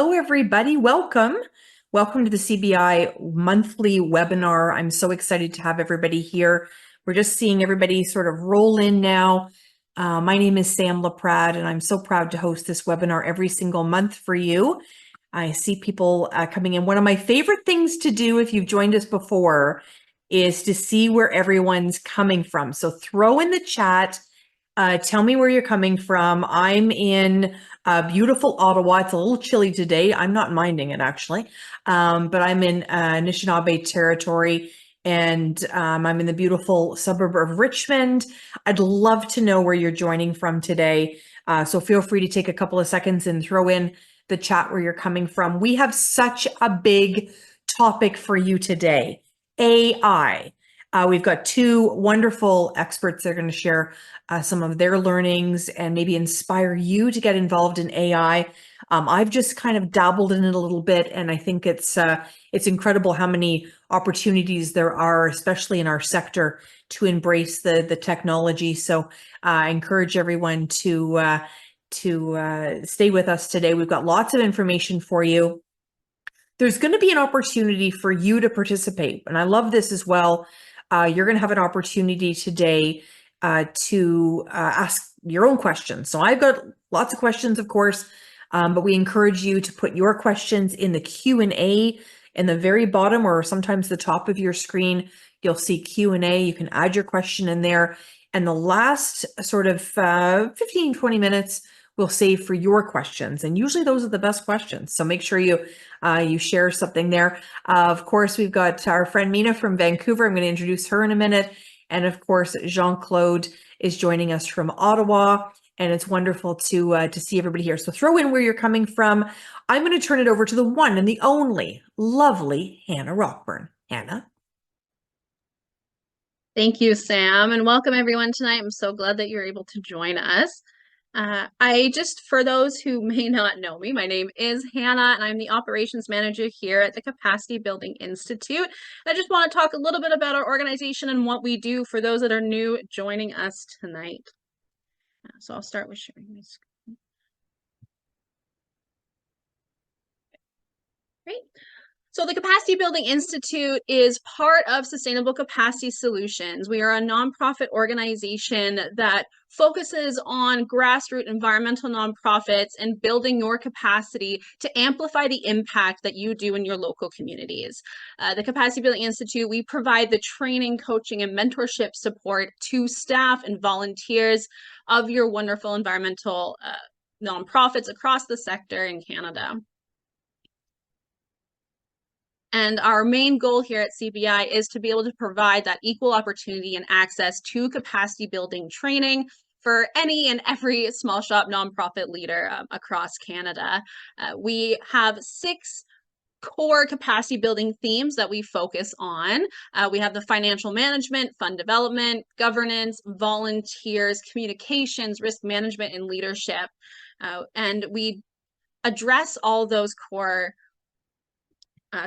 Hello, everybody. Welcome. Welcome to the CBI monthly webinar. I'm so excited to have everybody here. We're just seeing everybody sort of roll in now. My name is Sam Laprade, and I'm so proud to host this webinar every single month for you. I see people coming in. One of my favorite things to do, if you've joined us before, is to see where everyone's coming from. So throw in the chat. Tell me where you're coming from. I'm in beautiful Ottawa. It's a little chilly today. I'm not minding it, actually. But I'm in Anishinaabe territory, and I'm in the beautiful suburb of Richmond. I'd love to know where you're joining from today. So feel free to take a couple of seconds and throw in the chat where you're coming from. We have such a big topic for you today, AI. We've got two wonderful experts that are going to share some of their learnings and maybe inspire you to get involved in AI. I've just kind of dabbled in it a little bit, and I think it's incredible how many opportunities there are, especially in our sector, to embrace the technology. So I encourage everyone to stay with us today. We've got lots of information for you. There's going to be an opportunity for you to participate, and I love this as well. You're going to have an opportunity today to ask your own questions. So I've got lots of questions, of course, but we encourage you to put your questions in the Q&A in the very bottom or sometimes the top of your screen. You'll see Q&A. You can add your question in there. And the last sort of 15, 20 minutes we'll save for your questions. And usually those are the best questions. So make sure you share something there. Of course, we've got our friend Meena from Vancouver. I'm going to introduce her in a minute. And of course, Jean-Claude is joining us from Ottawa, and it's wonderful to see everybody here. So throw in where you're coming from. I'm going to turn it over to the one and the only lovely Hannah Rockburn. Hannah. Thank you, Sam, and welcome everyone tonight. I'm so glad that you're able to join us. For those who may not know me, my name is Hannah, and I'm the operations manager here at the Capacity Building Institute. I just want to talk a little bit about our organization and what we do for those that are new joining us tonight. So I'll start with sharing my screen. Great. So the Capacity Building Institute is part of Sustainable Capacity Solutions. We are a nonprofit organization that focuses on grassroots environmental nonprofits and building your capacity to amplify the impact that you do in your local communities. The Capacity Building Institute, we provide the training, coaching, and mentorship support to staff and volunteers of your wonderful environmental nonprofits across the sector in Canada. And our main goal here at CBI is to be able to provide that equal opportunity and access to capacity building training for any and every small shop nonprofit leader across Canada. We have 6 core capacity building themes that we focus on. We have the financial management, fund development, governance, volunteers, communications, risk management, and leadership. And we address all those core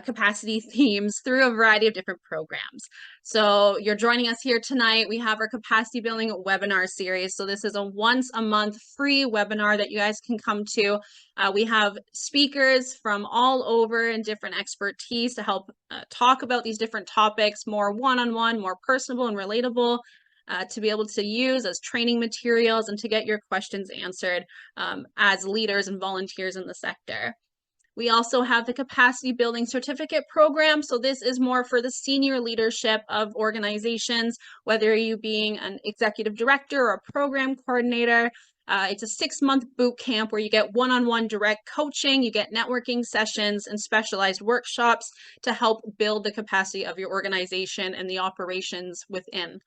capacity themes through a variety of different programs. So you're joining us here tonight. We have our capacity building webinar series. So this is a once a month free webinar that you guys can come to. We have speakers from all over and different expertise to help talk about these different topics, more one-on-one, more personable and relatable, to be able to use as training materials and to get your questions answered as leaders and volunteers in the sector. We also have the Capacity Building Certificate Program. So this is more for the senior leadership of organizations, whether you being an executive director or a program coordinator. It's a 6-month boot camp where you get one-on-one direct coaching, you get networking sessions and specialized workshops to help build the capacity of your organization and the operations within.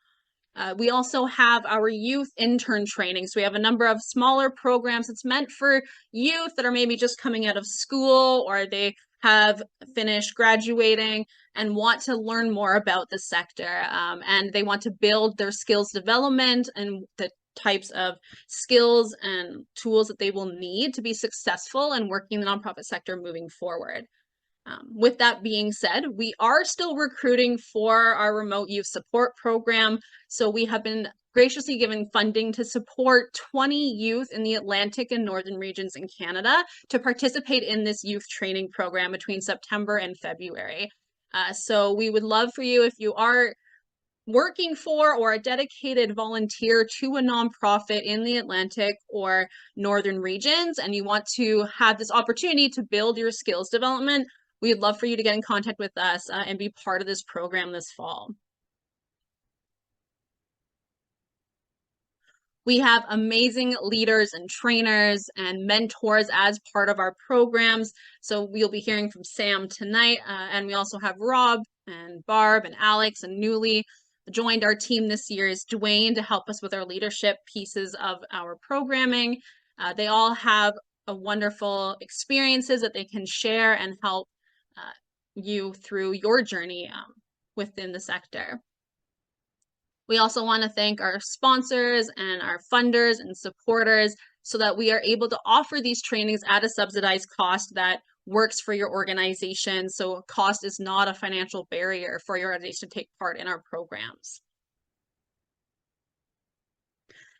We also have our youth intern training. So we have a number of smaller programs. It's meant for youth that are maybe just coming out of school or they have finished graduating and want to learn more about the sector. And they want to build their skills development and the types of skills and tools that they will need to be successful in working in the nonprofit sector moving forward. With that being said, we are still recruiting for our remote youth support program. So we have been graciously given funding to support 20 youth in the Atlantic and Northern regions in Canada to participate in this youth training program between September and February. So we would love for you, if you are working for or a dedicated volunteer to a nonprofit in the Atlantic or Northern regions, and you want to have this opportunity to build your skills development, we'd love for you to get in contact with us and be part of this program this fall. We have amazing leaders and trainers and mentors as part of our programs. So we'll be hearing from Sam tonight, and we also have Rob and Barb and Alex and Newly joined our team this year is Dwayne to help us with our leadership pieces of our programming. They all have a wonderful experiences that they can share and help you through your journey within the sector. We also want to thank our sponsors and our funders and supporters so that we are able to offer these trainings at a subsidized cost that works for your organization. So cost is not a financial barrier for your organization to take part in our programs.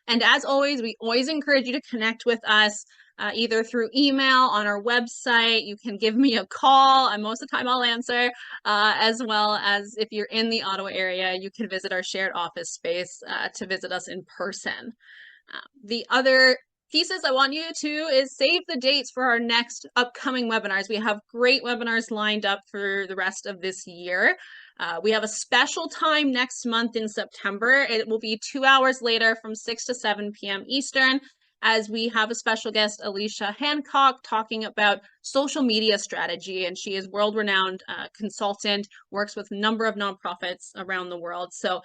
And as always, we always encourage you to connect with us either through email on our website. You can give me a call, and most of the time I'll answer, as well as if you're in the Ottawa area, you can visit our shared office space to visit us in person. The other pieces I want you to is save the dates for our next upcoming webinars. We have great webinars lined up for the rest of this year. We have a special time next month in September. It will be 2 hours later from 6 to 7 p.m. Eastern, as we have a special guest, Alicia Hancock, talking about social media strategy. And she is world-renowned consultant, works with a number of nonprofits around the world. So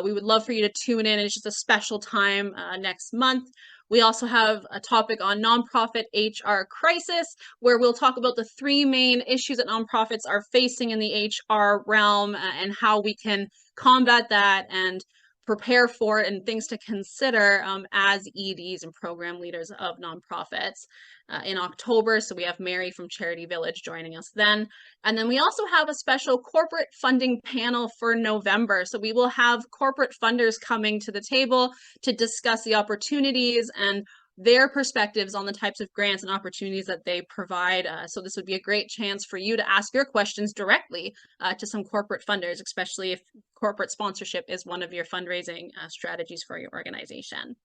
we would love for you to tune in. It's just a special time next month. We also have a topic on nonprofit HR crisis, where we'll talk about the 3 main issues that nonprofits are facing in the HR realm and how we can combat that and prepare for it, and things to consider as EDs and program leaders of nonprofits in October. So we have Mary from Charity Village joining us then. And then we also have a special corporate funding panel for November. So we will have corporate funders coming to the table to discuss the opportunities and their perspectives on the types of grants and opportunities that they provide. So this would be a great chance for you to ask your questions directly to some corporate funders, especially if corporate sponsorship is one of your fundraising strategies for your organization.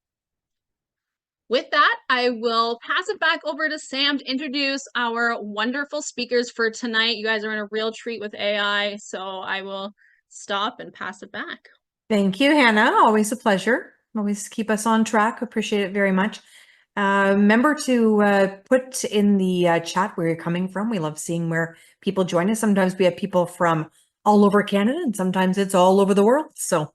With that, I will pass it back over to Sam to introduce our wonderful speakers for tonight. You guys are in a real treat with AI, so I will stop and pass it back. Thank you, Hannah. Always a pleasure. Always keep us on track. Appreciate it very much. Remember to put in the chat where you're coming from. We love seeing where people join us. Sometimes we have people from all over Canada, and sometimes it's all over the world. So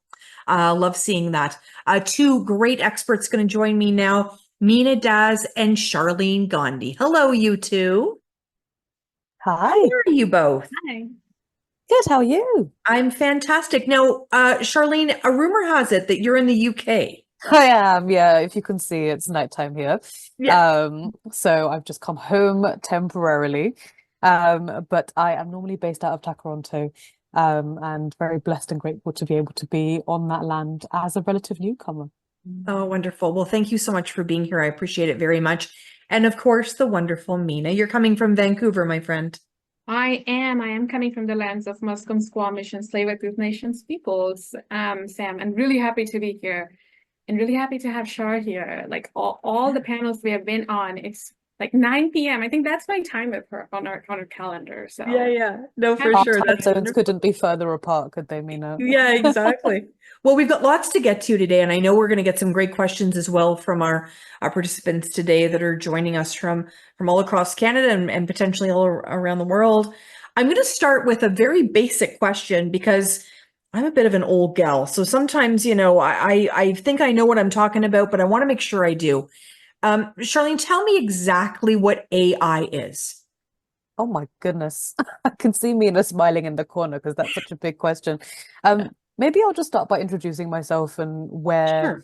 love seeing that. 2 great experts going to join me now, Meena Daz and Sharlene Gandhi. Hello, you two. Hi. How are you both? Hi. Good. How are you? I'm fantastic. Now, Sharlene, a rumor has it that you're in the UK. I am. Yeah. If you can see, it's nighttime here. Yeah. So I've just come home temporarily. But I am normally based out of Toronto, and very blessed and grateful to be able to be on that land as a relative newcomer. Oh, wonderful. Well, thank you so much for being here. I appreciate it very much. And of course, the wonderful Meena. You're coming from Vancouver, my friend. I am coming from the lands of Musqueam, Squamish, and Tsleil-Waututh Nations peoples, Sam, and really happy to be here, and really happy to have Shar here. Like all the panels we have been on, it's like 9 p.m. I think that's my time with her on our calendar. So Yeah. No, for Our sure. time That's zones wonderful. couldn't be further apart, could they, Meena? Yeah, exactly. Well, we've got lots to get to today, and I know we're going to get some great questions as well from our participants today that are joining us from all across Canada and potentially all around the world. I'm going to start with a very basic question because I'm a bit of an old gal. So sometimes, I think I know what I'm talking about, but I want to make sure I do. Sharlene, tell me exactly what AI is. Oh my goodness. I can see Meena smiling in the corner because that's such a big question. Maybe I'll just start by introducing myself and where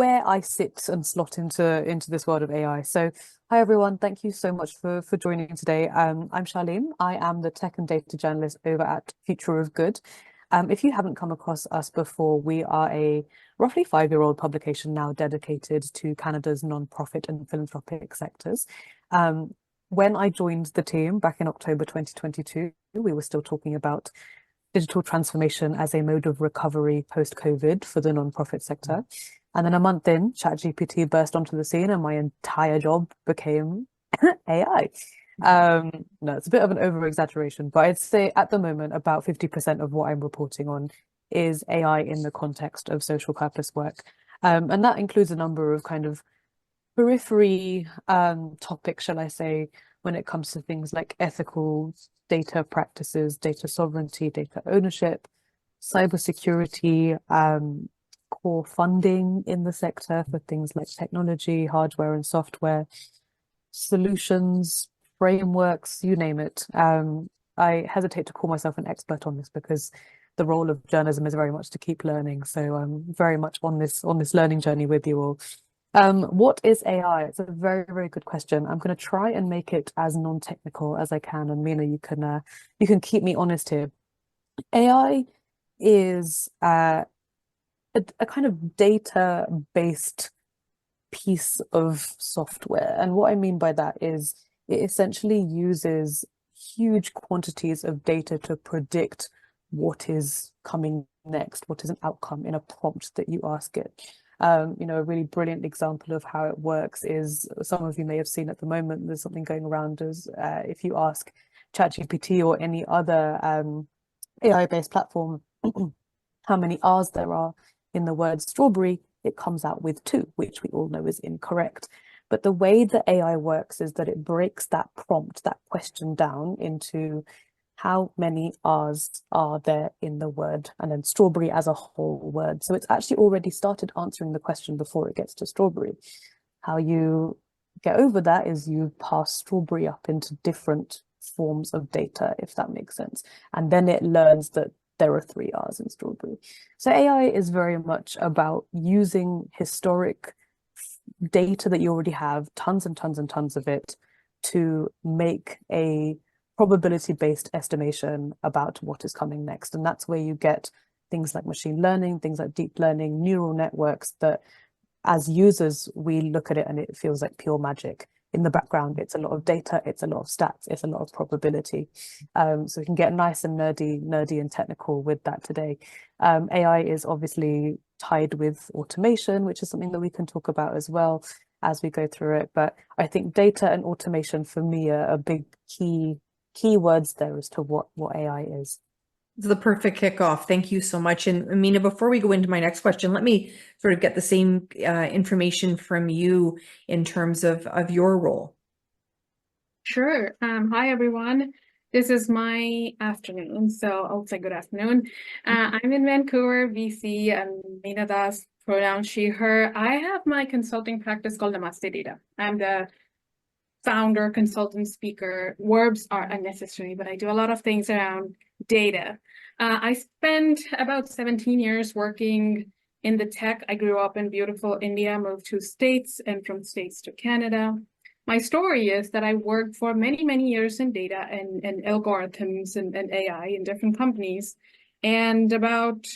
I sit and slot into this world of AI. So hi everyone, thank you so much for joining today. I'm Sharlene. I am the tech and data journalist over at Future of Good. If you haven't come across us before, we are a roughly 5-year-old publication now dedicated to Canada's nonprofit and philanthropic sectors. When I joined the team back in October 2022, we were still talking about digital transformation as a mode of recovery post-COVID for the nonprofit sector. And then a month in, ChatGPT burst onto the scene and my entire job became AI. No, it's a bit of an over-exaggeration, but I'd say at the moment, about 50% of what I'm reporting on is AI in the context of social purpose work. And that includes a number of kind of periphery topics, shall I say, when it comes to things like ethical data practices, data sovereignty, data ownership, cybersecurity, core funding in the sector for things like technology, hardware and software, solutions, frameworks, you name it. I hesitate to call myself an expert on this because the role of journalism is very much to keep learning. So I'm very much on this learning journey with you all. What is AI? It's a very, very good question. I'm going to try and make it as non-technical as I can. And Meena, you can keep me honest here. AI is a kind of data-based piece of software. And what I mean by that is it essentially uses huge quantities of data to predict what is coming next, what is an outcome in a prompt that you ask it. A really brilliant example of how it works is, some of you may have seen at the moment, there's something going around as if you ask ChatGPT or any other AI-based platform how many R's there are in the word strawberry, it comes out with 2, which we all know is incorrect. But the way that AI works is that it breaks that prompt, that question down into how many R's are there in the word, and then strawberry as a whole word. So it's actually already started answering the question before it gets to strawberry. How you get over that is you pass strawberry up into different forms of data, if that makes sense. And then it learns that there are 3 R's in strawberry. So AI is very much about using historic data that you already have, tons and tons and tons of it, to make a probability-based estimation about what is coming next. And that's where you get things like machine learning, things like deep learning, neural networks that as users, we look at it and it feels like pure magic. In the background, it's a lot of data, it's a lot of stats, it's a lot of probability. So we can get nice and nerdy and technical with that today. AI is obviously tied with automation, which is something that we can talk about as well as we go through it. But I think data and automation for me are big keywords there as to what AI is. It's the perfect kickoff. Thank you so much. And Meena, before we go into my next question, let me sort of get the same information from you in terms of your role. Sure. Hi, everyone. This is my afternoon, so I'll say good afternoon. I'm in Vancouver, BC, and Meena Das, pronoun she, her. I have my consulting practice called Namaste Data. I'm the founder, consultant, speaker. Verbs are unnecessary, but I do a lot of things around data. I spent about 17 years working in the tech. I grew up in beautiful India, moved to States, and from States to Canada. My story is that I worked for many, many years in data and algorithms and AI in different companies. And about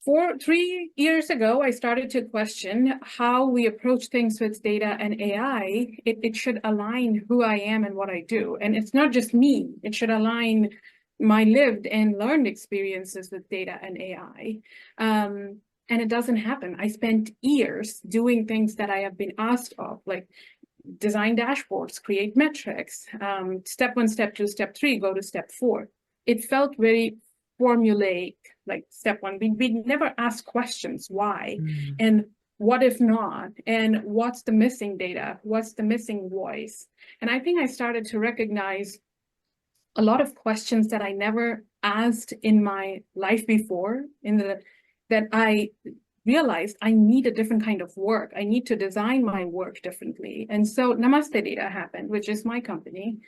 3 years ago, I started to question how we approach things with data and AI. It should align who I am and what I do. And it's not just me. It should align my lived and learned experiences with data and AI. And it doesn't happen. I spent years doing things that I have been asked of, like design dashboards, create metrics, step 1, step 2, step 3, go to step 4. It felt very formulaic, like step 1. We never ask questions, why? And what if not? And what's the missing data? What's the missing voice? And I think I started to recognize a lot of questions that I never asked in my life before, that I realized I need a different kind of work. I need to design my work differently. And so Namaste Data happened, which is my company.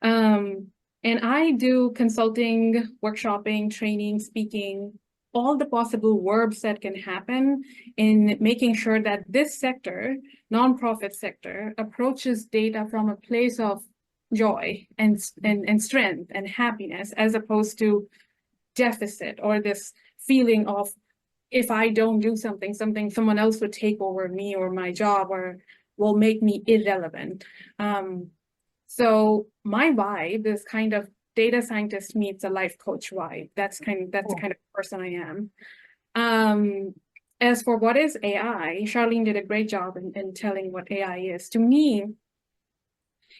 And I do consulting, workshopping, training, speaking, all the possible verbs that can happen in making sure that this sector, nonprofit sector, approaches data from a place of joy and strength and happiness, as opposed to deficit or this feeling of, if I don't do something, someone else would take over me or my job or will make me irrelevant. So my vibe is kind of data scientist meets a life coach vibe. That's the kind of person I am. As for what is AI, Sharlene did a great job in telling what AI is. To me,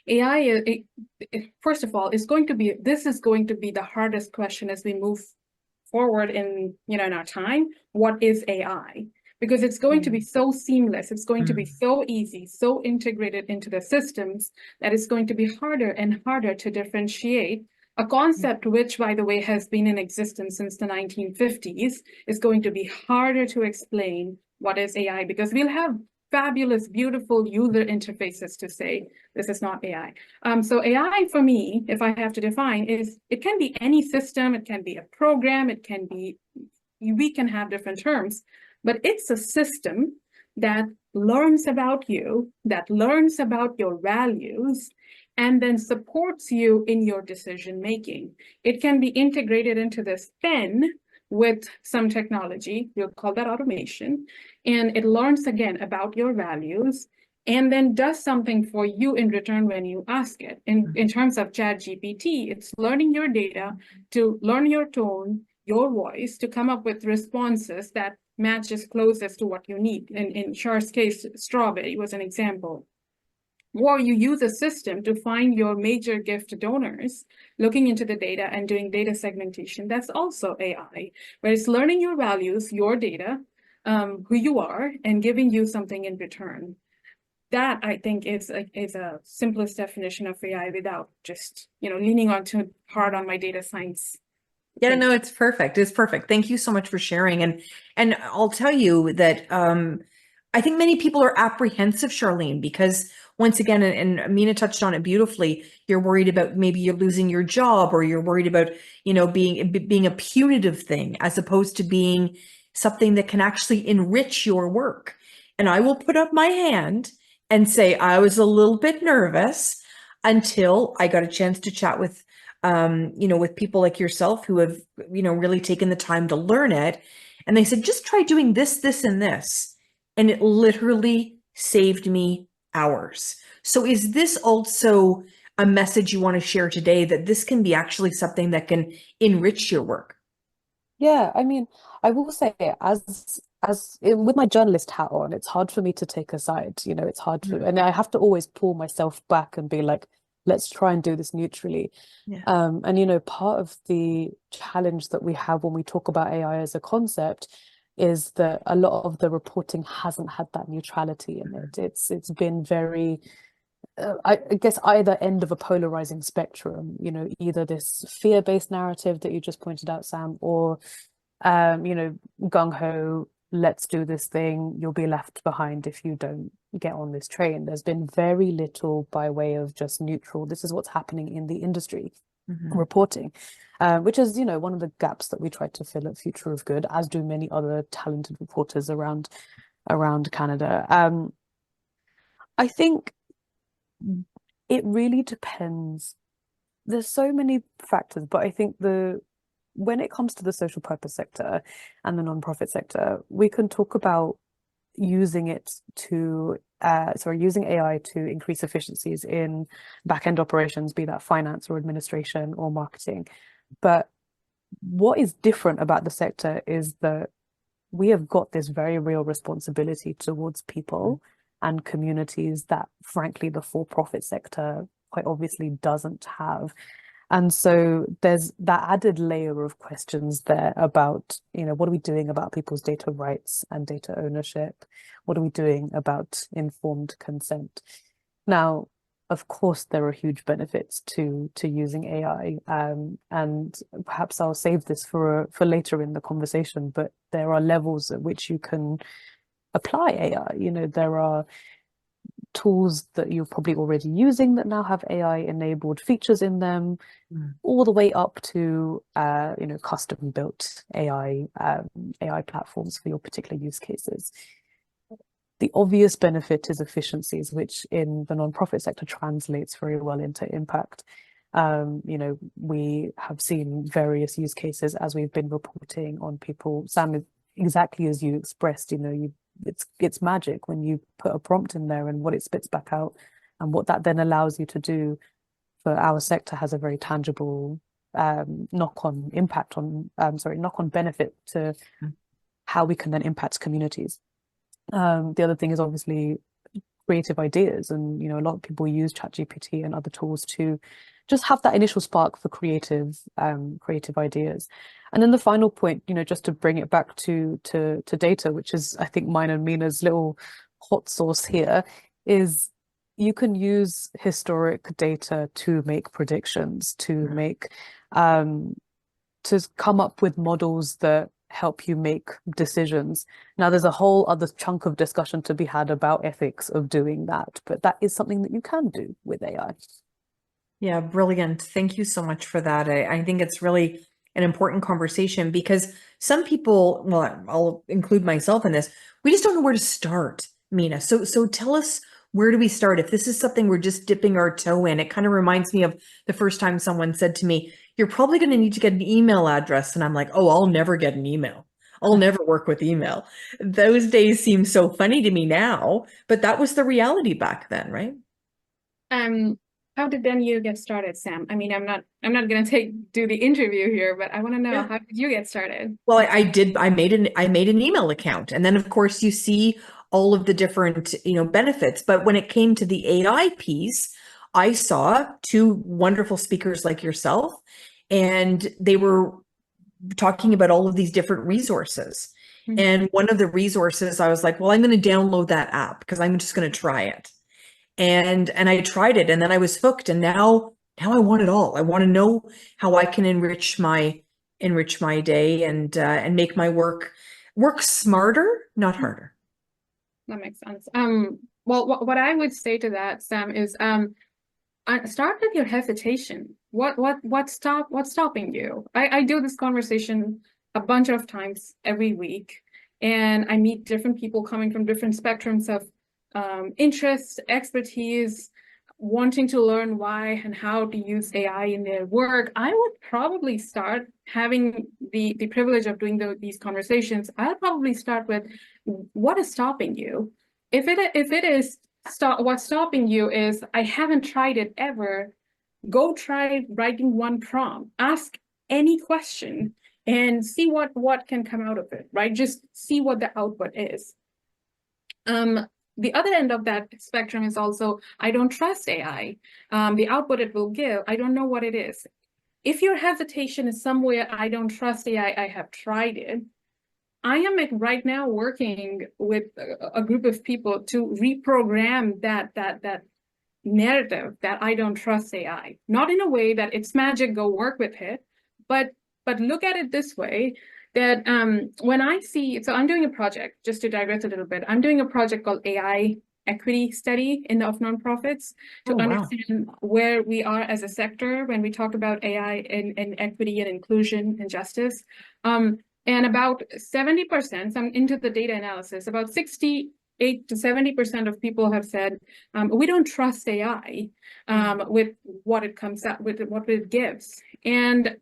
AI, first of all, this is going to be the hardest question as we move forward in our time. What is AI? Because it's going to be so seamless, it's going to be so easy, so integrated into the systems that it's going to be harder and harder to differentiate a concept which, by the way, has been in existence since the 1950s. Is going to be harder to explain what is AI, because we'll have fabulous, beautiful user interfaces to say this is not AI. So AI for me, if I have to define, is it can be any system, it can be a program, it can be, we can have different terms, but it's a system that learns about you, that learns about your values, and then supports you in your decision making. It can be integrated into this pen with some technology, we'll call that automation, and it learns again about your values and then does something for you in return when you ask it. In terms of ChatGPT, it's learning your data to learn your tone, your voice, to come up with responses that matches closest to what you need. In Char's case, strawberry was an example. Or you use a system to find your major gift donors, looking into the data and doing data segmentation. That's also AI, where it's learning your values, your data, who you are, and giving you something in return. That, I think, is a simplest definition of AI without just leaning on too hard on my data science. Yeah, no, it's perfect. It's perfect. Thank you so much for sharing. And I'll tell you that I think many people are apprehensive, Sharlene, because once again, and Meena touched on it beautifully, you're worried about maybe you're losing your job, or you're worried about, being a punitive thing as opposed to being something that can actually enrich your work. And I will put up my hand and say I was a little bit nervous until I got a chance to chat with with people like yourself who have, really taken the time to learn it. And they said, just try doing this, this, and this. And it literally saved me hours. So is this also a message you want to share today, that this can be actually something that can enrich your work? Yeah, I mean, I will say, with my journalist hat on, it's hard for me to take a side. It's hard for, and I have to always pull myself back and be like, let's try and do this neutrally. Yeah. And part of the challenge that we have when we talk about AI as a concept is that a lot of the reporting hasn't had that neutrality in it. It's been very, I guess, either end of a polarizing spectrum, either this fear-based narrative that you just pointed out, Sam, or gung-ho, let's do this thing, you'll be left behind if you don't get on this train. There's been very little by way of just neutral, this is what's happening in the industry reporting, which is, one of the gaps that we try to fill at Future of Good, as do many other talented reporters around Canada. I think it really depends. There's so many factors, but I think when it comes to the social purpose sector and the nonprofit sector, we can talk about using AI to increase efficiencies in back-end operations, be that finance or administration or marketing. But what is different about the sector is that we have got this very real responsibility towards people and communities that, frankly, the for-profit sector quite obviously doesn't have. And so there's that added layer of questions there about, what are we doing about people's data rights and data ownership? What are we doing about informed consent? Now, of course, there are huge benefits to using AI, and perhaps I'll save this for later in the conversation, but there are levels at which you can apply AI. There are tools that you're probably already using that now have AI enabled features in them, all the way up to custom built AI platforms for your particular use cases. The obvious benefit is efficiencies, which in the nonprofit sector translates very well into impact. We have seen various use cases as we've been reporting on people. Sam, exactly as you expressed, it's magic when you put a prompt in there and what it spits back out, and what that then allows you to do for our sector has a very tangible knock-on benefit to how we can then impact communities. The other thing is obviously creative ideas, and a lot of people use ChatGPT and other tools to just have that initial spark for creative ideas. And then the final point, just to bring it back to data, which is I think mine and Meena's little hot sauce here, is you can use historic data to make predictions, to make to come up with models that help you make decisions. Now, there's a whole other chunk of discussion to be had about ethics of doing that, but that is something that you can do with AI. Yeah, brilliant. Thank you so much for that. I think it's really an important conversation because some people, well, I'll include myself in this, we just don't know where to start, Meena. So tell us, where do we start? If this is something we're just dipping our toe in, it kind of reminds me of the first time someone said to me, you're probably going to need to get an email address. And I'm like, oh, I'll never get an email. I'll never work with email. Those days seem so funny to me now, but that was the reality back then, right? How did then you get started, Sam? I mean, I'm not going to do the interview here, but I want to know, how did you get started? Well, I did. I made an email account, and then of course you see all of the different, benefits. But when it came to the AI piece, I saw two wonderful speakers like yourself, and they were talking about all of these different resources. Mm-hmm. And one of the resources, I was like, well, I'm going to download that app because I'm just going to try it. And I tried it, and then I was hooked, and now I want it all. I want to know how I can enrich my day and make my work smarter, not harder. That makes sense. Well, what I would say to that, Sam, is start with your hesitation. What's stopping you? I do this conversation a bunch of times every week, and I meet different people coming from different spectrums of interests, expertise, wanting to learn why and how to use AI in their work. I would probably start, having the privilege of doing these conversations, I'll probably start with, what is stopping you? If it is what's stopping you is, I haven't tried it ever, go try writing one prompt, ask any question and see what can come out of it, right? Just see what the output is. The other end of that spectrum is also, I don't trust AI. The output it will give, I don't know what it is. If your hesitation is somewhere, I don't trust AI, I have tried it, I am right now working with a group of people to reprogram that narrative that I don't trust AI. Not in a way that it's magic, go work with it, but look at it this way, that when I see, so I'm doing a project, just to digress a little bit, I'm doing a project called AI Equity Study of nonprofits to understand where we are as a sector when we talk about AI and equity and inclusion and justice. And about 70%, I'm into the data analysis, about 68 to 70% of people have said, we don't trust AI with what it comes out, with what it gives. And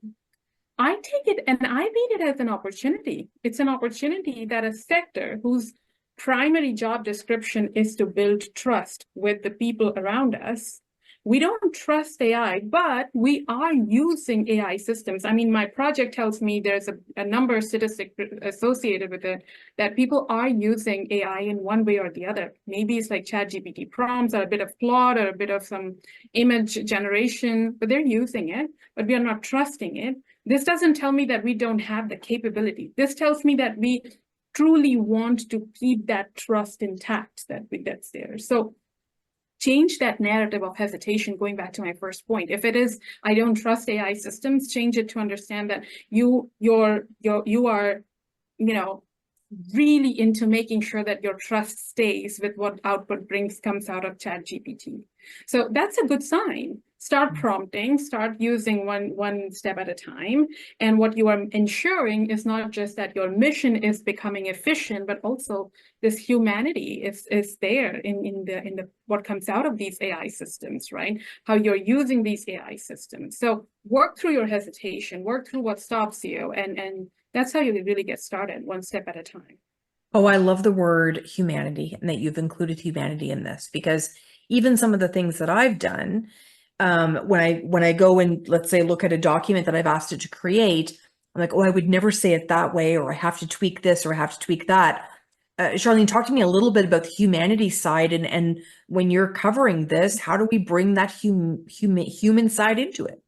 I take it and I read it as an opportunity. It's an opportunity that a sector whose primary job description is to build trust with the people around us. We don't trust AI, but we are using AI systems. I mean, my project tells me there's a number of statistics associated with it, that people are using AI in one way or the other. Maybe it's like ChatGPT prompts, or a bit of Claude, or a bit of some image generation, but they're using it, but we are not trusting it. This doesn't tell me that we don't have the capability. This tells me that we truly want to keep that trust intact that's there. So change that narrative of hesitation, going back to my first point. If it is, I don't trust AI systems, change it to understand that you are, really into making sure that your trust stays with what output comes out of ChatGPT. So that's a good sign. Start prompting, start using one step at a time. And what you are ensuring is not just that your mission is becoming efficient, but also this humanity is there in the what comes out of these AI systems, right? How you're using these AI systems. So work through your hesitation, work through what stops you, and that's how you really get started, one step at a time. Oh, I love the word humanity and that you've included humanity in this, because even some of the things that I've done, when I go and, let's say, look at a document that I've asked it to create, I'm like, oh, I would never say it that way, or I have to tweak this, or I have to tweak that. Sharlene, talk to me a little bit about the humanity side, and when you're covering this, how do we bring that human side into it?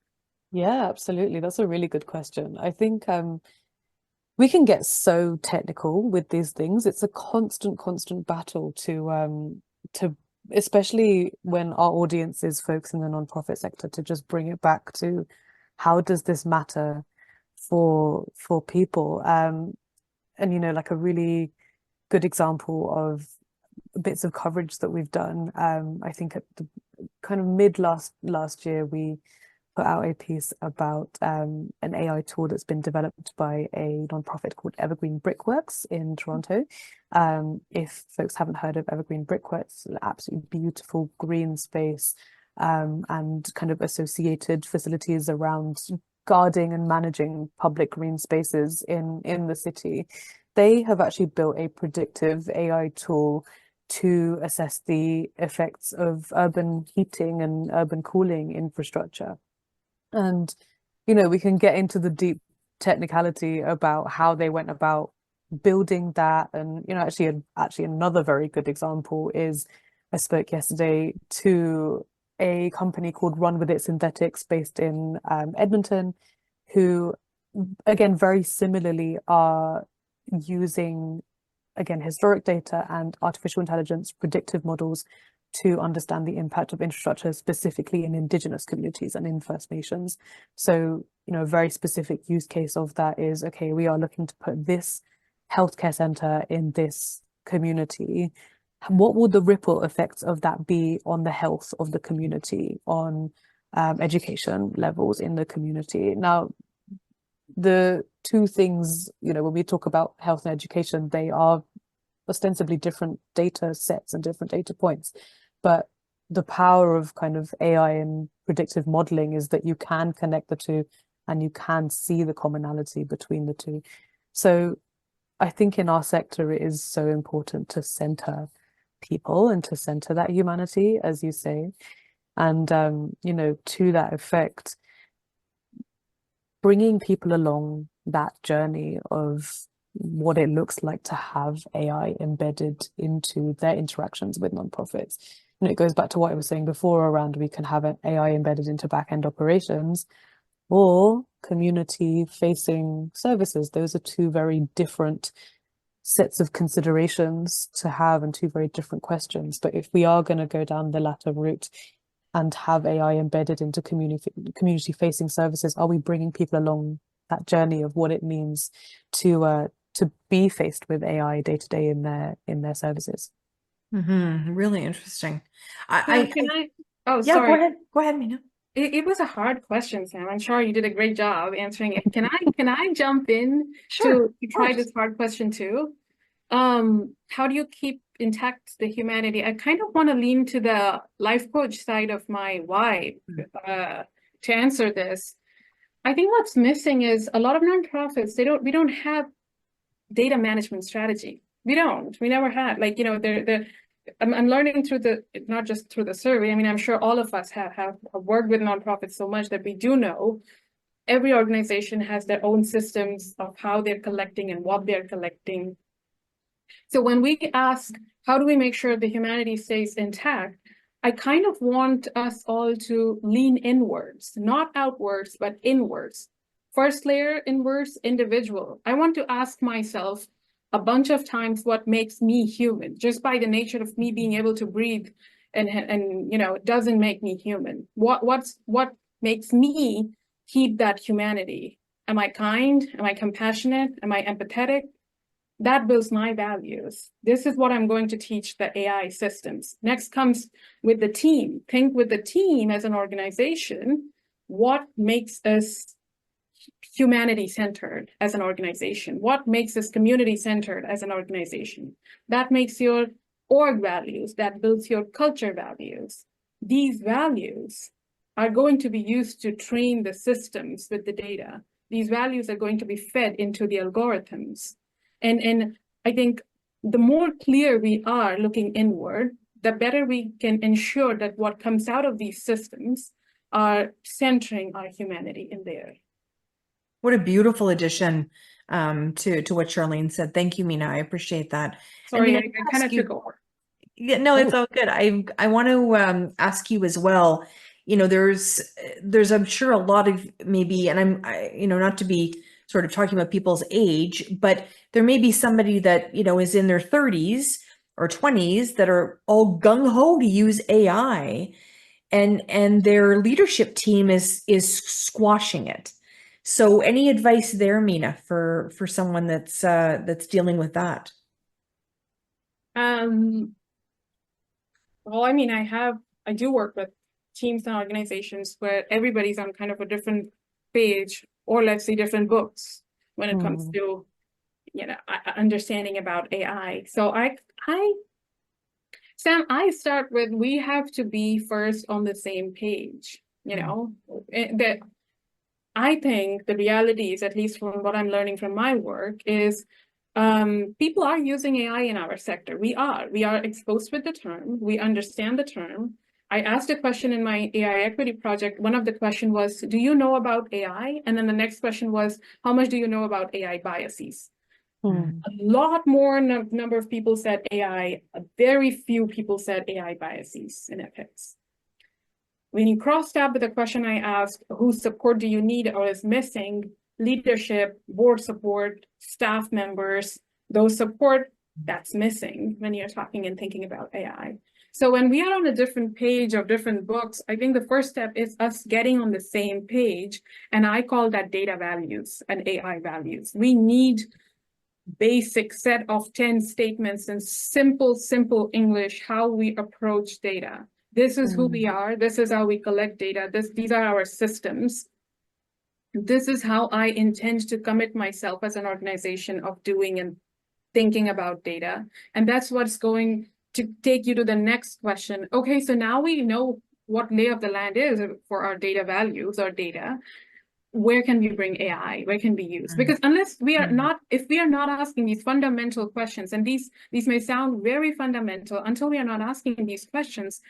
Yeah, absolutely. That's a really good question. I think we can get so technical with these things. It's a constant battle to especially when our audience is folks in the nonprofit sector, to just bring it back to how does this matter for people? And you know, like a really good example of bits of coverage that we've done. I think at the kind of mid last year, we put out a piece about an AI tool that's been developed by a nonprofit called Evergreen Brickworks in Toronto. If folks haven't heard of Evergreen Brickworks, an absolutely beautiful green space and kind of associated facilities around guarding and managing public green spaces in the city. They have actually built a predictive AI tool to assess the effects of urban heating and urban cooling infrastructure. And, you know, we can get into the deep technicality about how they went about building that. And, you know, actually another very good example is I spoke yesterday to a company called Run With It Synthetics based in Edmonton, who, again, very similarly are using, again, historic data and artificial intelligence predictive models to understand the impact of infrastructure, specifically in Indigenous communities and in First Nations. So, you know, a very specific use case of that is, okay, we are looking to put this healthcare center in this community. What would the ripple effects of that be on the health of the community, on education levels in the community? Now, the two things, you know, when we talk about health and education, they are ostensibly different data sets and different data points. But the power of kind of AI and predictive modeling is that you can connect the two and you can see the commonality between the two. So I think in our sector, it is so important to center people and to center that humanity, as you say. And, you know, to that effect, bringing people along that journey of what it looks like to have AI embedded into their interactions with nonprofits. And it goes back to what I was saying before around we can have an AI embedded into back-end operations or community-facing services. Those are two very different sets of considerations to have and two very different questions. But if we are going to go down the latter route and have AI embedded into community-facing services, are we bringing people along that journey of what it means to be faced with AI day to day in their services? Really interesting. Oh, Yeah, sorry. Go ahead, Meena. It was a hard question, Sam. I'm sure you did a great job answering it. Can I jump in Sure, to try this hard question too? How do you keep intact the humanity? I kind of want to lean to the life coach side of my why to answer this. I think what's missing is a lot of nonprofits, we don't have data management strategy. We never had, like, you know, I'm learning through not just through the survey. I mean, I'm sure all of us have worked with nonprofits so much that we do know every organization has their own systems of how they're collecting and what they're collecting. So when we ask, how do we make sure the humanity stays intact? I kind of want us all to lean inwards, not outwards, but inwards. First layer, inwards, individual. I want to ask myself a bunch of times what makes me human, just by the nature of me being able to breathe and you know, it doesn't make me human. What makes me keep that humanity? Am I kind? Am I compassionate? Am I empathetic? That builds my values. This is what I'm going to teach the AI systems. Next comes with the team. Think with the team as an organization, what makes us humanity-centered as an organization? What makes us community-centered as an organization? That makes your org values, that builds your culture values. These values are going to be used to train the systems with the data. These values are going to be fed into the algorithms. And I think the more clear we are looking inward, the better we can ensure that what comes out of these systems are centering our humanity in there. What a beautiful addition to what Sharlene said. Thank you, Meena. I appreciate that. Sorry, And Meena, I kind of took over. Yeah, no, it's all good. I want to ask you as well. There's I'm sure a lot of maybe, and not to be sort of talking about people's age, but there may be somebody that is in their 30s or 20s that are all gung ho to use AI, and their leadership team is squashing it. So, any advice there, Meena, for someone that's dealing with that? Well, I mean, I do work with teams and organizations where everybody's on kind of a different page, or let's say different books when it comes to, understanding about AI. So Sam, I start with, we have to be first on the same page, that I think the reality is, at least from what I'm learning from my work, is people are using AI in our sector. We are exposed with the term. We understand the term. I asked a question in my AI equity project. One of the questions was, do you know about AI? And then the next question was, how much do you know about AI biases? A lot more number of people said AI. Very few people said AI biases in ethics. When you cross tab with the question I asked, whose support do you need or is missing? Leadership, board support, staff members, those support, that's missing when you're talking and thinking about AI. So when we are on a different page of different books, I think the first step is us getting on the same page. And I call that data values and AI values. We need basic set of 10 statements in simple English, how we approach data. This is who we are. This is how we collect data. These are our systems. This is how I intend to commit myself as an organization of doing and thinking about data. And that's what's going to take you to the next question. Okay, so now we know what lay of the land is for our data values or data. Where can we bring AI? Where can we use? Because unless we are not, if we are not asking these fundamental questions, and these may sound very fundamental, until we are not asking these questions,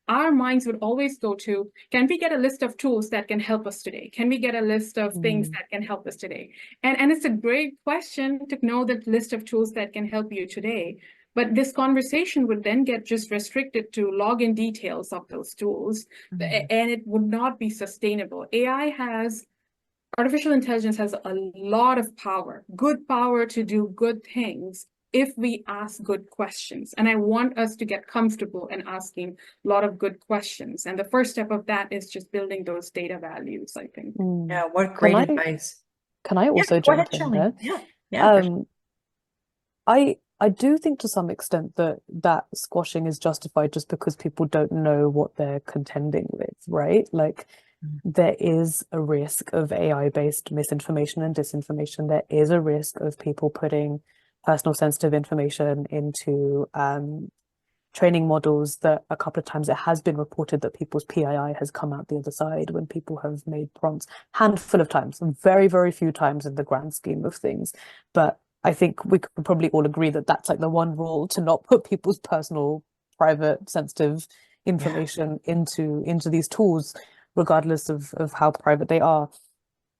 our minds would always go to, can we get a list of tools that can help us today? Can we get a list of things that can help us today? And it's a great question to know the list of tools that can help you today. But this conversation would then get just restricted to login details of those tools, and it would not be sustainable. Artificial intelligence has a lot of power, good power to do good things, if we ask good questions. And I want us to get comfortable in asking a lot of good questions. And the first step of that is just building those data values, I think. Yeah, what great advice. Can I also jump in there? Yeah. I do think to some extent that squashing is justified just because people don't know what they're contending with, right? Like, there is a risk of AI-based misinformation and disinformation. There is a risk of people putting personal sensitive information into training models that a couple of times it has been reported that people's PII has come out the other side when people have made prompts, handful of times, very, very few times in the grand scheme of things. But I think we could probably all agree that that's like the one rule, to not put people's personal, private, sensitive information into these tools, regardless of how private they are.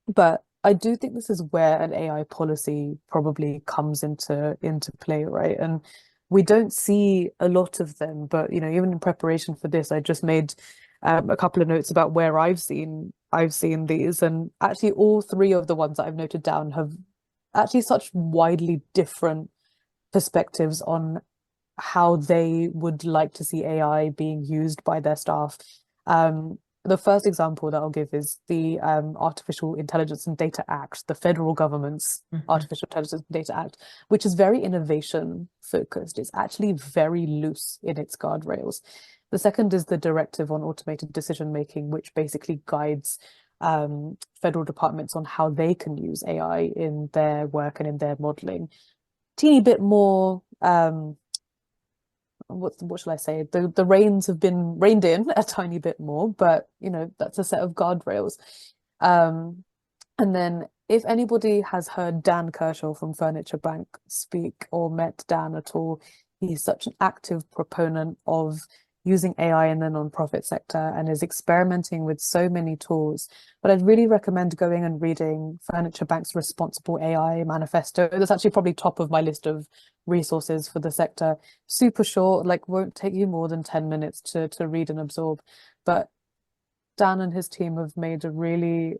But I do think this is where an AI policy probably comes into play, right? And we don't see a lot of them, but even in preparation for this, I just made a couple of notes about where I've seen these, and actually all three of the ones that I've noted down have actually such widely different perspectives on how they would like to see AI being used by their staff. the first example that I'll give is the Artificial Intelligence and Data Act, the federal government's Artificial Intelligence and Data Act, which is very innovation focused. It's actually very loose in its guardrails. The second is the Directive on Automated Decision Making, which basically guides federal departments on how they can use AI in their work and in their modeling. Teeny bit more what shall I say? The reins have been reined in a tiny bit more, but you know, that's a set of guardrails. And then if anybody has heard Dan Kershaw from Furniture Bank speak or met Dan at all, he's such an active proponent of using AI in the nonprofit sector and is experimenting with so many tools. But I'd really recommend going and reading Furniture Bank's Responsible AI Manifesto. That's actually probably top of my list of resources for the sector. Super short, like won't take you more than 10 minutes to read and absorb. But Dan and his team have made a really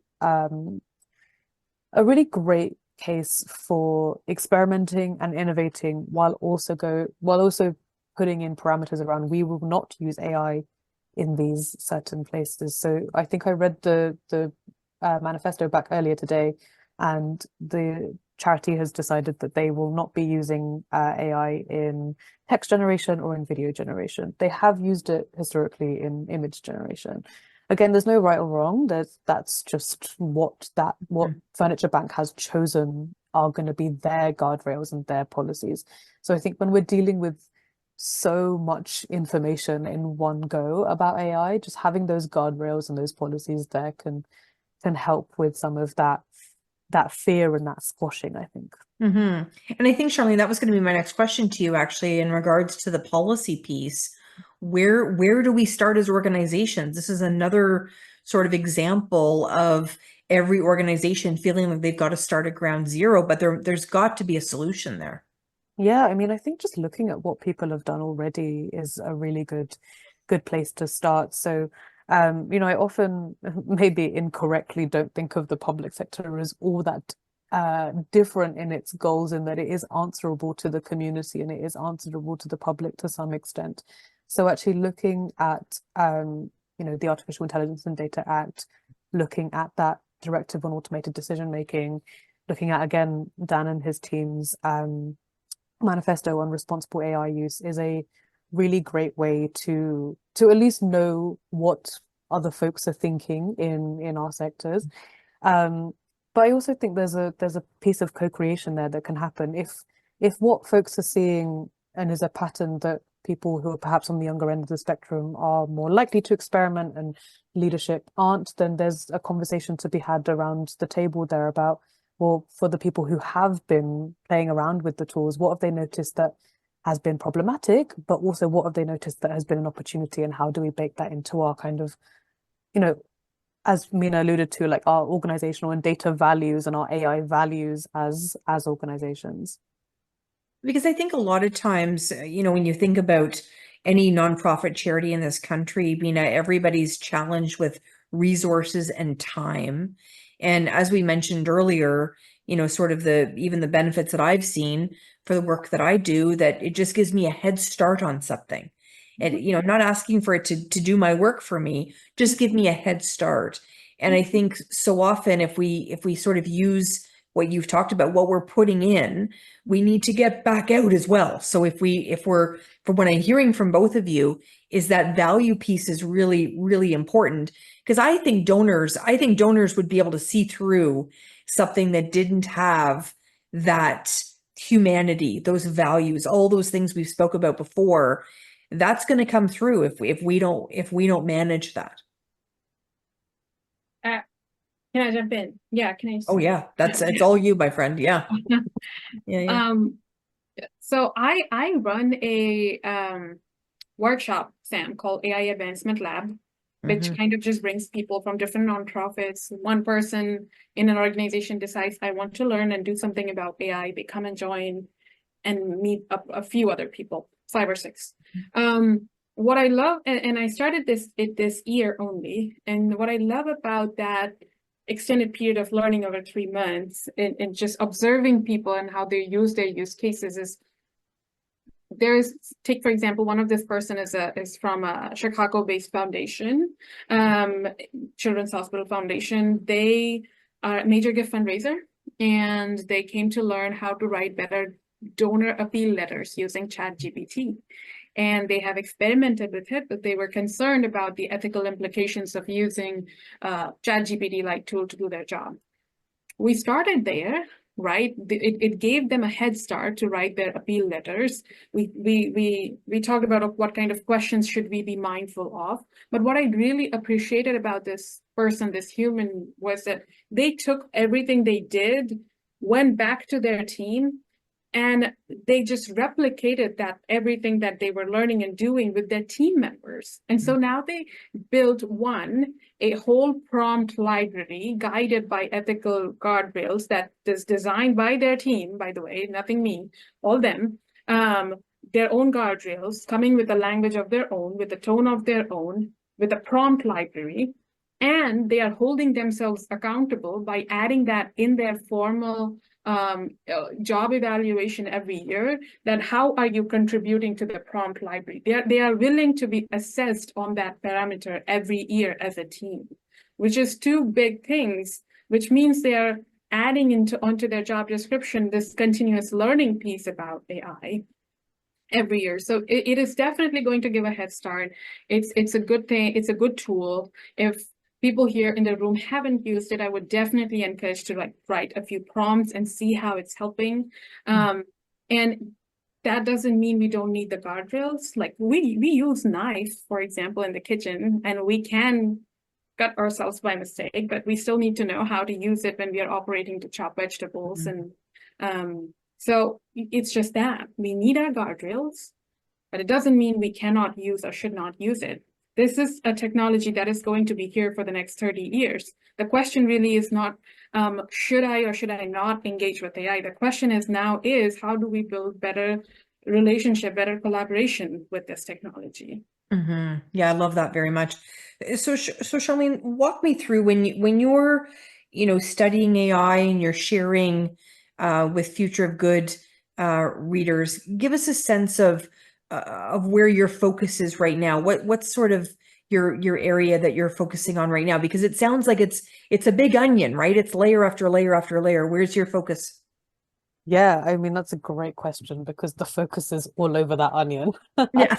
great case for experimenting and innovating while also putting in parameters around we will not use AI in these certain places. So I think I read the manifesto back earlier today, and the charity has decided that they will not be using AI in text generation or in video generation. They have used it historically in image generation. Again, there's no right or wrong. That's just what Furniture Bank has chosen are going to be their guardrails and their policies. So I think when we're dealing with so much information in one go about AI, just having those guardrails and those policies there can help with some of that fear and that squashing, I think. And I think, Sharlene, that was going to be my next question to you, actually, in regards to the policy piece. Where do we start as organizations? This is another sort of example of every organization feeling like they've got to start at ground zero, but there's got to be a solution there. Yeah, I mean, I think just looking at what people have done already is a really good place to start. So, you know, I often maybe incorrectly don't think of the public sector as all that different in its goals, in that it is answerable to the community and it is answerable to the public to some extent. So actually looking at, you know, the Artificial Intelligence and Data Act, looking at that Directive on Automated Decision Making, looking at, again, Dan and his team's manifesto on responsible AI use is a really great way to at least know what other folks are thinking in our sectors. But I also think there's a piece of co-creation there that can happen if what folks are seeing and is a pattern that people who are perhaps on the younger end of the spectrum are more likely to experiment and leadership aren't, then there's a conversation to be had around the table there about, well, for the people who have been playing around with the tools, what have they noticed that has been problematic, but also what have they noticed that has been an opportunity, and how do we bake that into our kind of, you know, as Meena alluded to, like our organizational and data values and our AI values as organizations. Because I think a lot of times, you know, when you think about any nonprofit charity in this country, Meena, everybody's challenged with resources and time. And as we mentioned earlier, you know, sort of even the benefits that I've seen for the work that I do, that it just gives me a head start on something. And, you know, not asking for it to do my work for me, just give me a head start. And I think so often if we sort of use what you've talked about, what we're putting in, we need to get back out as well. So if we're, from what I'm hearing from both of you, is that value piece is really, really important. Because I think donors would be able to see through something that didn't have that humanity, those values, all those things we've spoke about before. That's going to come through if we don't manage that. Can I jump in? Yeah, can I? Oh yeah, it's all you, my friend. Yeah. Yeah. So I run a workshop, Sam, called AI Advancement Lab, which kind of just brings people from different nonprofits. One person in an organization decides, I want to learn and do something about AI. They come and join and meet a few other people, 5 or 6. What I love, and I started this year only, and what I love about that extended period of learning over 3 months and just observing people and how they use their use cases is take for example, one of this person is from a Chicago-based foundation, Children's Hospital Foundation. They are a major gift fundraiser, and they came to learn how to write better donor appeal letters using ChatGPT. And they have experimented with it, but they were concerned about the ethical implications of using ChatGPT-like tool to do their job. We started there, right? It gave them a head start to write their appeal letters. We talked about what kind of questions should we be mindful of. But what I really appreciated about this person, this human, was that they took everything they did, went back to their team, and they just replicated that everything that they were learning and doing with their team members. And so now they built a whole prompt library guided by ethical guardrails that is designed by their team, by the way, nothing me, all them, their own guardrails, coming with a language of their own, with a tone of their own, with a prompt library. And they are holding themselves accountable by adding that in their formal job evaluation every year, that how are you contributing to the prompt library? They are willing to be assessed on that parameter every year as a team, which is two big things, which means they are adding onto their job description this continuous learning piece about AI every year. So it is definitely going to give a head start. It's a good thing. It's a good tool. If people here in the room haven't used it, I would definitely encourage to write a few prompts and see how it's helping. And that doesn't mean we don't need the guardrails. Like we use knife, for example, in the kitchen, and we can cut ourselves by mistake, but we still need to know how to use it when we are operating to chop vegetables. And so it's just that we need our guardrails, but it doesn't mean we cannot use or should not use it. This is a technology that is going to be here for the next 30 years. The question really is not, should I or should I not engage with AI? The question is how do we build better relationship, better collaboration with this technology? Yeah, I love that very much. So Sharlene, walk me through when you're, studying AI and you're sharing with Future of Good readers. Give us a sense of where your focus is right now. What's sort of your area that you're focusing on right now? Because it sounds like it's a big onion, right? It's layer after layer after layer. Where's your focus? Yeah, I mean, that's a great question because the focus is all over that onion. Yeah.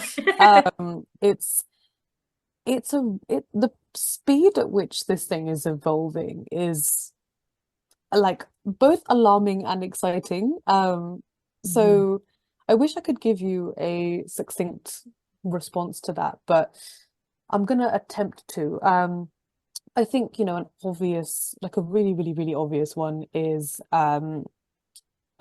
The speed at which this thing is evolving is like both alarming and exciting. So I wish I could give you a succinct response to that, but I'm gonna attempt to. I think, an obvious, like a really, really, really obvious one is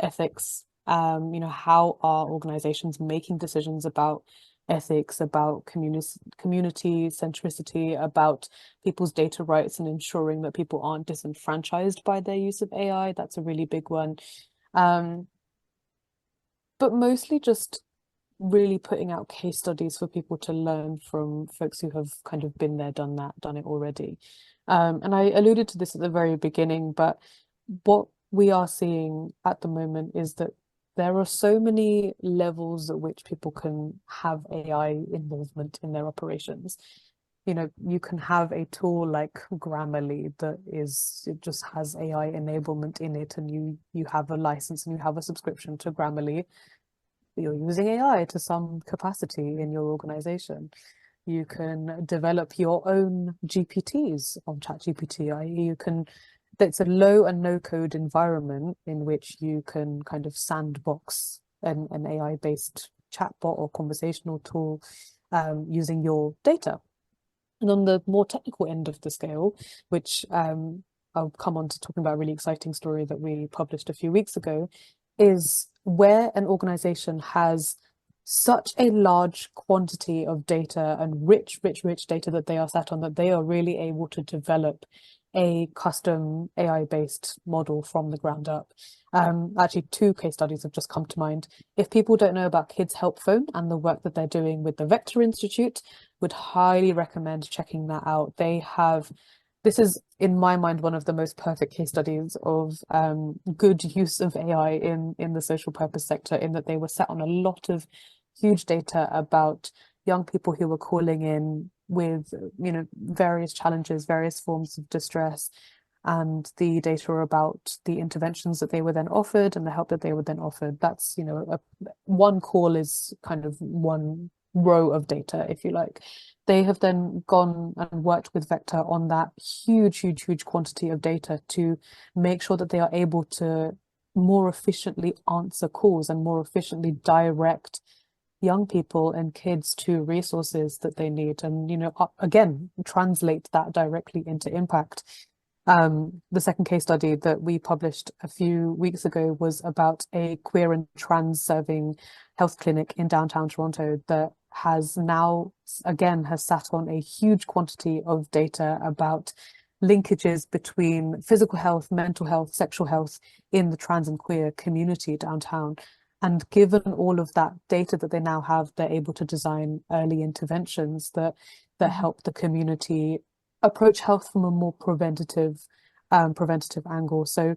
ethics. How are organizations making decisions about ethics, about community centricity, about people's data rights and ensuring that people aren't disenfranchised by their use of AI. That's a really big one. But mostly just really putting out case studies for people to learn from folks who have kind of been there, done it already. And I alluded to this at the very beginning, but what we are seeing at the moment is that there are so many levels at which people can have AI involvement in their operations. You can have a tool like Grammarly it just has AI enablement in it, and you have a license and you have a subscription to Grammarly. You're using AI to some capacity in your organization. You can develop your own GPTs on ChatGPT, i.e. It's a low and no code environment in which you can kind of sandbox an AI-based chatbot or conversational tool using your data. And on the more technical end of the scale, which I'll come on to talking about a really exciting story that we published a few weeks ago, is where an organization has such a large quantity of data and rich data that they are sat on, that they are really able to develop a custom AI-based model from the ground up. Actually, two case studies have just come to mind. If people don't know about Kids Help Phone and the work that they're doing with the Vector Institute, would highly recommend checking that out. This is, in my mind, one of the most perfect case studies of good use of AI in the social purpose sector, in that they were sat on a lot of huge data about young people who were calling in with, various challenges, various forms of distress, and the data about the interventions that they were then offered and the help that they were then offered. That's, one call is kind of one row of data, if you like. They have then gone and worked with Vector on that huge quantity of data to make sure that they are able to more efficiently answer calls and more efficiently direct young people and kids to resources that they need, and again, translate that directly into impact. The second case study that we published a few weeks ago was about a queer and trans serving health clinic in downtown Toronto that has now, again, has sat on a huge quantity of data about linkages between physical health, mental health, sexual health in the trans and queer community downtown. And given all of that data that they now have, they're able to design early interventions that help the community approach health from a more preventative angle. So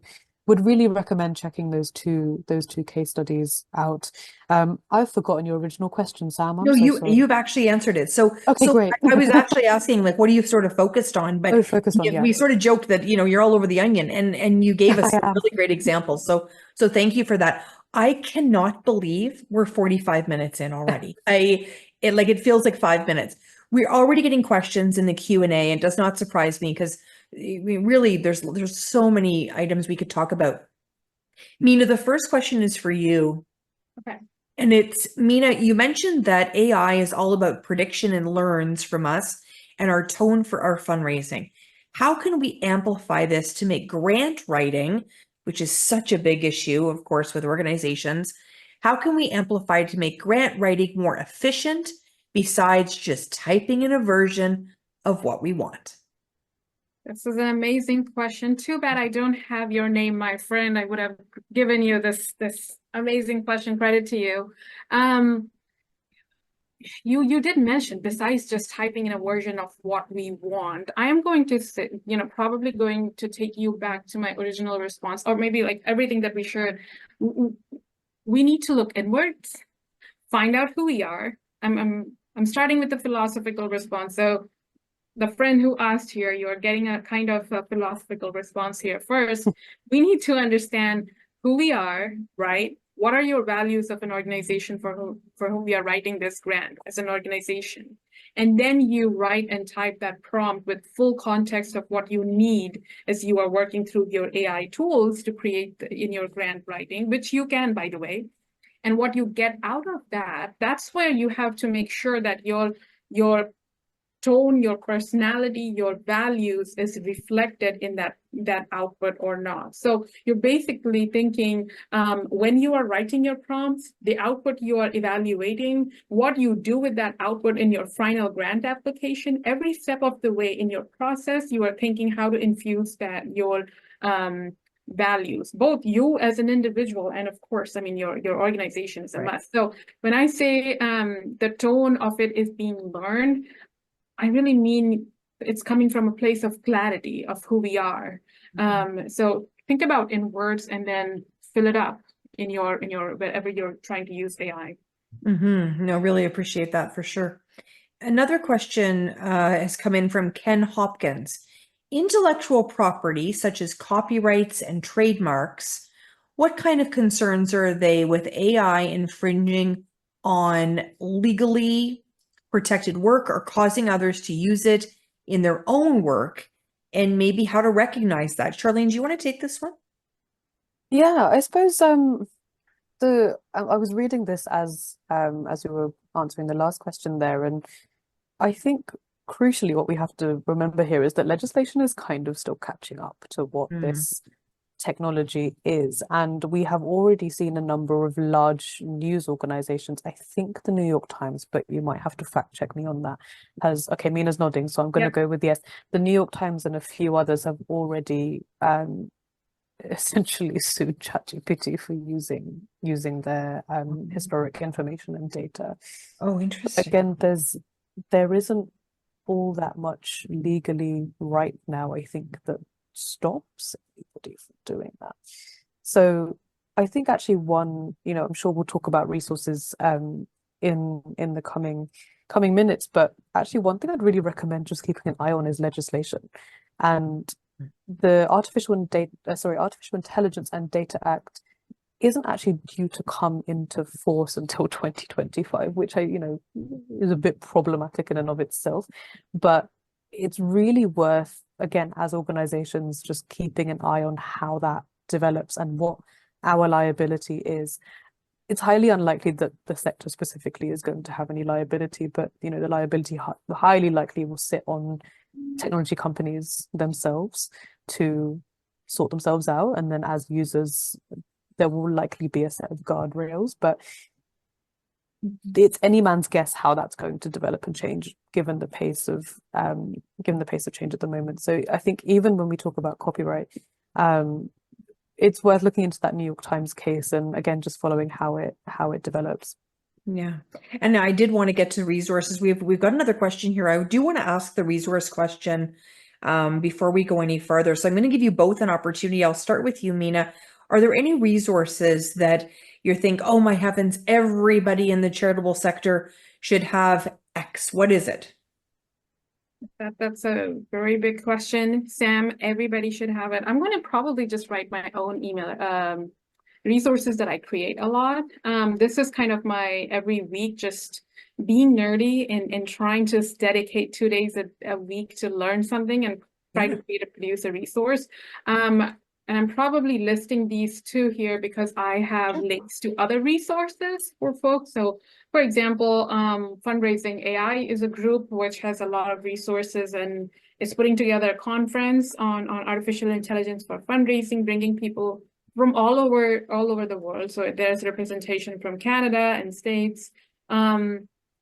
would really recommend checking those two case studies out. I've forgotten your original question, Sam. I'm No, so sorry. you've actually answered it. So, Okay, great. I was actually asking, like, what are you sort of focused on? But we sort of joked that, you're all over the onion, and you gave us some really great examples. So thank you for that. I cannot believe we're 45 minutes in already. It feels like 5 minutes. We're already getting questions in the Q&A. It does not surprise me because really there's so many items we could talk about. Meena, the first question is for you. Okay. And it's, Meena, you mentioned that AI is all about prediction and learns from us and our tone for our fundraising. How can we amplify this to make grant writing, which is such a big issue, of course, with organizations, how can we amplify to make grant writing more efficient besides just typing in a version of what we want? This is an amazing question. Too bad I don't have your name, my friend. I would have given you this amazing question. Credit to you. You did mention, besides just typing in a version of what we want, I am going to say, probably going to take you back to my original response, or maybe like everything that we shared. We need to look inwards, find out who we are. I'm starting with the philosophical response. So the friend who asked here, you're getting a kind of a philosophical response here. First, we need to understand who we are, right? What are your values of an organization for whom we are writing this grant as an organization? And then you write and type that prompt with full context of what you need as you are working through your AI tools to create in your grant writing, which you can, by the way. And what you get out of that, that's where you have to make sure that your tone, your personality, your values is reflected in that output or not. So you're basically thinking, when you are writing your prompts, the output you are evaluating, what you do with that output in your final grant application, every step of the way in your process, you are thinking how to infuse that, your values, both you as an individual and of course, your organization is a must. So when I say the tone of it is being learned, I really mean it's coming from a place of clarity of who we are. So think about in words and then fill it up in your wherever you're trying to use AI. No, really appreciate that for sure. Another question has come in from Ken Hopkins. Intellectual property, such as copyrights and trademarks, what kind of concerns are they with AI infringing on legally protected work or causing others to use it in their own work, and maybe how to recognize that? Sharlene, do you want to take this one? Yeah, I suppose I was reading this as we were answering the last question there, and I think crucially what we have to remember here is that legislation is kind of still catching up to what this technology is, and we have already seen a number of large news organizations. I think the New York Times, but you might have to fact check me on that, has, okay, Meena's nodding, so I'm going to go with yes. The New York Times and a few others have already essentially sued ChatGPT for using their historic information and data. Oh, interesting. Again, there isn't all that much legally right now, I think, that stops anybody from doing that. So I think actually one, I'm sure we'll talk about resources in the coming minutes. But actually, one thing I'd really recommend just keeping an eye on is legislation. And the Artificial Intelligence and Data Act isn't actually due to come into force until 2025, which is a bit problematic in and of itself. But it's really worth, again, as organizations, just keeping an eye on how that develops and what our liability is. It's highly unlikely that the sector specifically is going to have any liability, but the liability highly likely will sit on technology companies themselves to sort themselves out, and then as users there will likely be a set of guardrails, but it's any man's guess how that's going to develop and change given the pace of change at the moment. So I think even when we talk about copyright, it's worth looking into that New York Times case and again just following how it develops. Yeah. And I did want to get to resources. We've got another question here. I do want to ask the resource question before we go any further. So I'm going to give you both an opportunity. I'll start with you, Meena. Are there any resources that you think, oh my heavens, everybody in the charitable sector should have X? What is it? That's a very big question, Sam. Everybody should have it. I'm going to probably just write my own email resources that I create a lot. This is kind of my every week, just being nerdy and trying to dedicate 2 days a week to learn something and try to produce a resource. And I'm probably listing these two here because I have links to other resources for folks. So for example, Fundraising AI is a group which has a lot of resources and is putting together a conference on artificial intelligence for fundraising, bringing people from all over the world. So there's representation from Canada and States.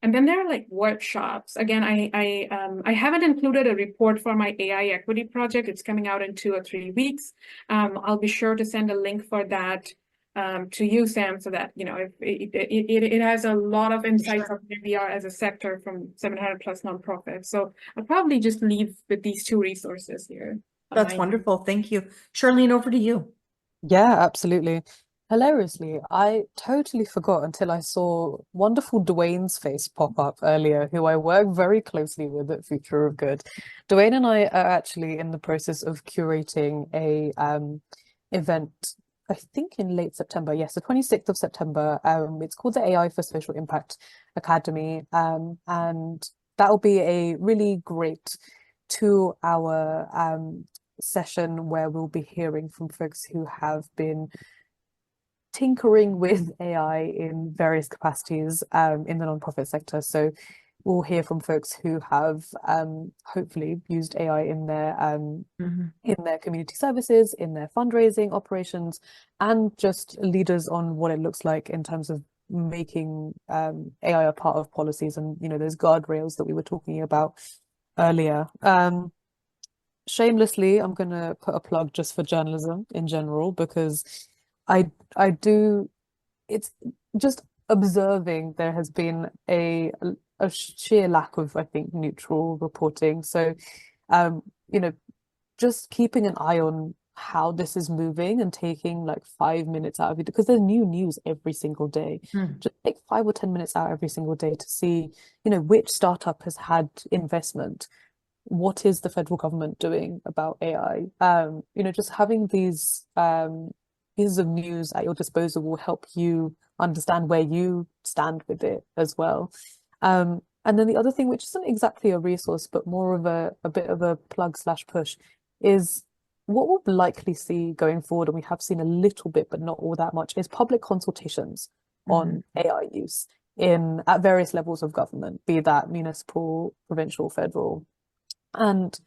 And then there are like workshops. Again, I haven't included a report for my AI equity project. It's coming out in 2 or 3 weeks. I'll be sure to send a link for that to you, Sam, so that if it has a lot of insights of where we are as a sector from 700 plus nonprofits. So I'll probably just leave with these 2 resources here. That's wonderful. Thank you. Sharlene, over to you. Yeah, absolutely. Hilariously, I totally forgot until I saw wonderful Dwayne's face pop up earlier, who I work very closely with at Future of Good. Dwayne and I are actually in the process of curating a event, I think in late September. Yes, the 26th of September. It's called the AI for Social Impact Academy. And that will be a really great 2-hour session where we'll be hearing from folks who have been tinkering with AI in various capacities in the nonprofit sector. So we'll hear from folks who have hopefully used AI in their community services, in their fundraising operations, and just leaders on what it looks like in terms of making AI a part of policies and those guardrails that we were talking about earlier. Shamelessly, I'm going to put a plug just for journalism in general, because I do, it's just observing there has been a sheer lack of, I think, neutral reporting. So, just keeping an eye on how this is moving and taking like 5 minutes out of it, because there's new news every single day. Just take 5 or 10 minutes out every single day to see, which startup has had investment. What is the federal government doing about AI? Just having these pieces of news at your disposal will help you understand where you stand with it as well. And then the other thing, which isn't exactly a resource, but more of a bit of a plug/push, is what we'll likely see going forward, and we have seen a little bit, but not all that much, is public consultations on AI use at various levels of government, be that municipal, provincial, federal. And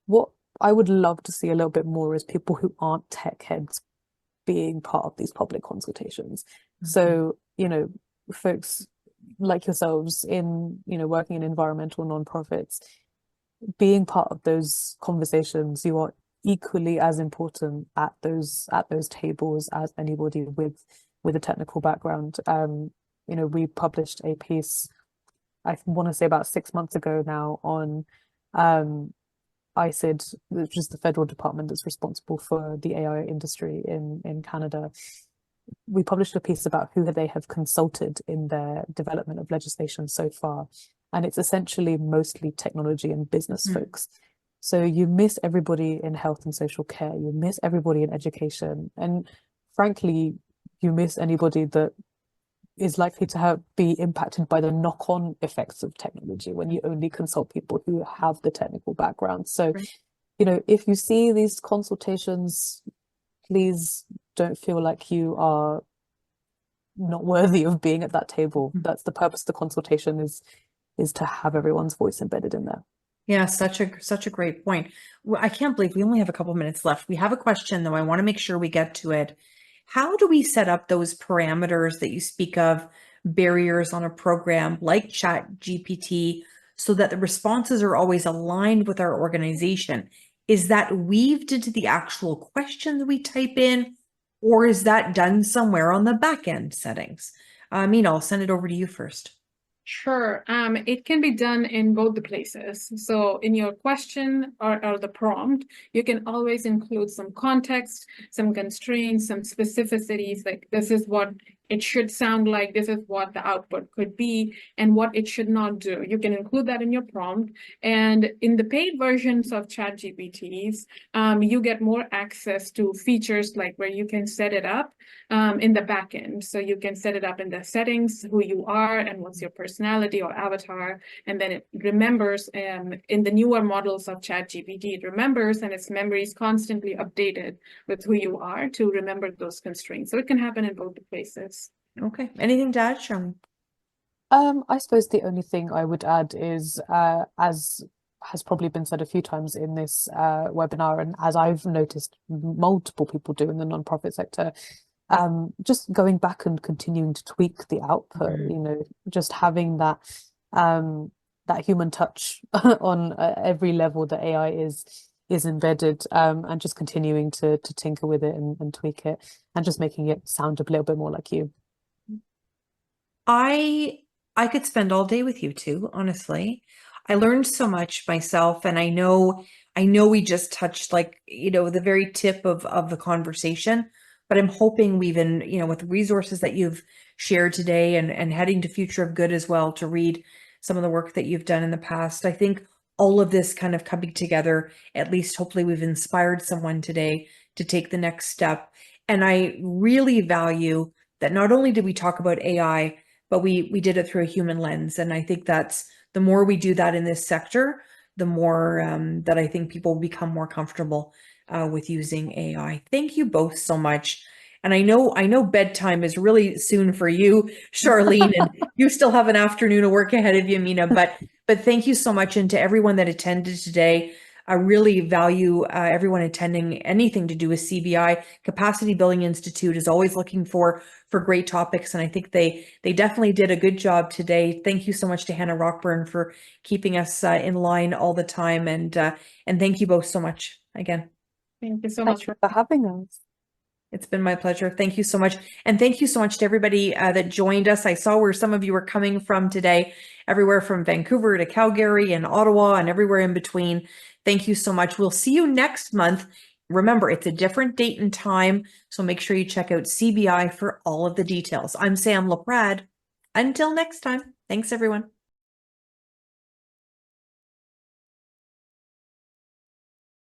what I would love to see a little bit more is people who aren't tech heads being part of these public consultations. So, folks like yourselves in, working in environmental nonprofits, being part of those conversations, you are equally as important at those tables as anybody with a technical background. We published a piece, I want to say about 6 months ago now, on ICID, which is the federal department that's responsible for the AI industry in Canada. we published a piece about who they have consulted in their development of legislation so far. And it's essentially mostly technology and business folks. So you miss everybody in health and social care, you miss everybody in education, and frankly, you miss anybody that is likely to be impacted by the knock-on effects of technology when you only consult people who have the technical background. So, you know, if you see these consultations, please don't feel like you are not worthy of being at that table. That's the purpose of the consultation, is to have everyone's voice embedded in there. Yeah, such a great point. Well, I can't believe we only have a couple minutes left. We have a question though. I want to make sure we get to it. How do we set up those parameters that you speak of, barriers on a program like ChatGPT, so that the responses are always aligned with our organization? Is that weaved into the actual questions we type in, or is that done somewhere on the back end settings? Meena, I'll send it over to you first. Sure. It can be done in both the places. So in your question or the prompt, you can always include some context, some constraints, some specificities, like this is what it should sound like, this is what the output could be, and what it should not do. You can include that in your prompt. And in the paid versions of ChatGPTs, you get more access to features like where you can set it up in the back end. So you can set it up in the settings, who you are and what's your personality or avatar. And then it remembers, in the newer models of ChatGPT, it remembers, and its memory is constantly updated with who you are to remember those constraints. So it can happen in both places. Okay. Anything to add, Sharlene? I suppose the only thing I would add is, as has probably been said a few times in this webinar, and as I've noticed multiple people do in the nonprofit sector, just going back and continuing to tweak the output, you know, just having that human touch on every level that AI is embedded, and just continuing to tinker with it and tweak it, and just making it sound a little bit more like you. I could spend all day with you two, honestly. I learned so much myself, and I know we just touched, like, you know, the very tip of the conversation, but I'm hoping we've been, you know, with the resources that you've shared today, and heading to Future of Good as well, to read some of the work that you've done in the past. I think all of this kind of coming together, at least hopefully we've inspired someone today to take the next step. And I really value that not only did we talk about AI, but we did it through a human lens. And I think that's, the more we do that in this sector, the more that I think people will become more comfortable with using AI. Thank you both so much. And I know bedtime is really soon for you, Sharlene, and you still have an afternoon of work ahead of you, Meena, but thank you so much. And to everyone that attended today, I really value everyone attending anything to do with CBI. Capacity Building Institute is always looking for great topics, and I think they definitely did a good job today. Thank you so much to Hannah Rockburn for keeping us in line all the time, and thank you both so much again. Thank you so much for having us. It's been my pleasure. Thank you so much. And thank you so much to everybody that joined us. I saw where some of you were coming from today, everywhere from Vancouver to Calgary and Ottawa and everywhere in between. Thank you so much. We'll see you next month. Remember, it's a different date and time, so make sure you check out CBI for all of the details. I'm Sam Laprade. Until next time, thanks everyone.